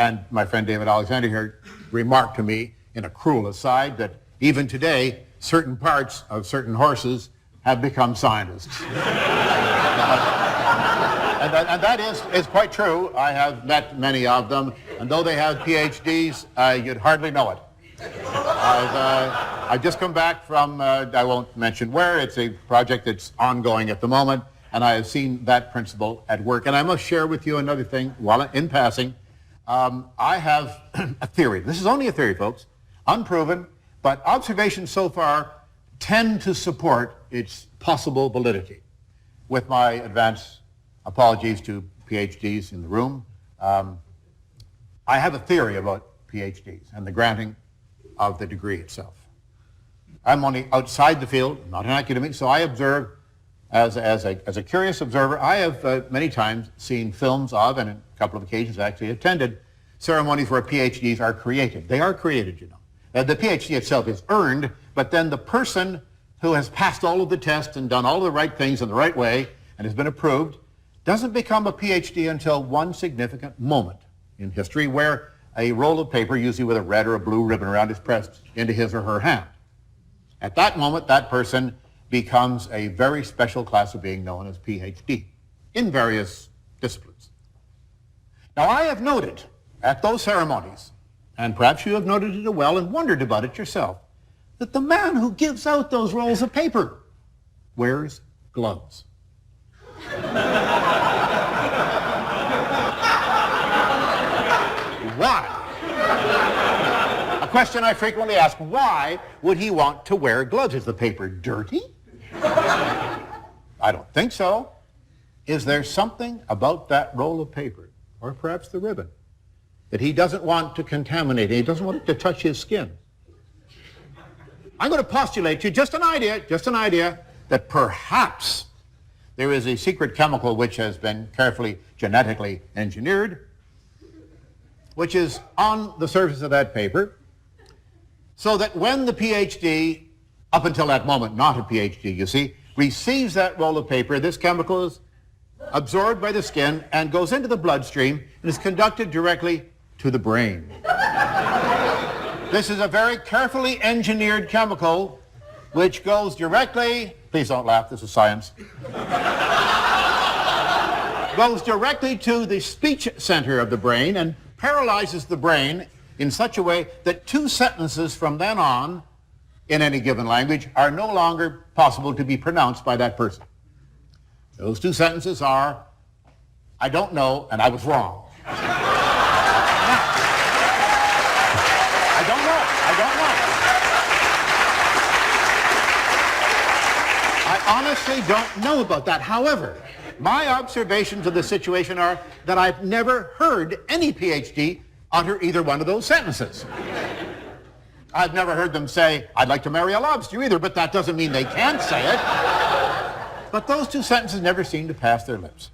And my friend David Alexander here remarked to me in a cruel aside that even today, certain parts of certain horses have become scientists. And that is quite true. I have met many of them, and though they have PhDs, you'd hardly know it. I've just come back from, I won't mention where, it's a project that's ongoing at the moment, and I have seen that principle at work. And I must share with you another thing, while in passing. I have a theory. This is only a theory, folks, unproven, but observations so far tend to support its possible validity. With my advance apologies to PhDs in the room, I have a theory about PhDs and the granting of the degree itself. I'm only outside the field, not an academic, so I observe as a curious observer. I have many times seen films of, and on a couple of occasions actually attended, ceremonies where PhDs are created. They are created, you know. The PhD itself is earned, but then the person who has passed all of the tests and done all the right things in the right way and has been approved doesn't become a PhD until one significant moment in history where a roll of paper, usually with a red or a blue ribbon around, is pressed into his or her hand. At that moment, that person becomes a very special class of being known as PhD in various disciplines. Now, I have noted at those ceremonies, and perhaps you have noted it as well and wondered about it yourself, that the man who gives out those rolls of paper wears gloves. Why? A question I frequently ask, why would he want to wear gloves? Is the paper dirty? I don't think so. Is there something about that roll of paper, or perhaps the ribbon, that he doesn't want to contaminate? He doesn't want it to touch his skin. I'm going to postulate to you just an idea, that perhaps there is a secret chemical which has been carefully genetically engineered, which is on the surface of that paper, so that when the PhD, up until that moment not a PhD, you see, receives that roll of paper, this chemical is absorbed by the skin and goes into the bloodstream and is conducted directly to the brain. This is a very carefully engineered chemical which goes directly, please don't laugh, this is science, goes directly to the speech center of the brain and paralyzes the brain in such a way that 2 sentences from then on in any given language are no longer possible to be pronounced by that person. Those 2 sentences are, I don't know, and I was wrong. I honestly don't know about that. However, my observations of the situation are that I've never heard any PhD utter either one of those sentences. I've never heard them say, I'd like to marry a lobster either, but that doesn't mean they can't say it. But those 2 sentences never seem to pass their lips.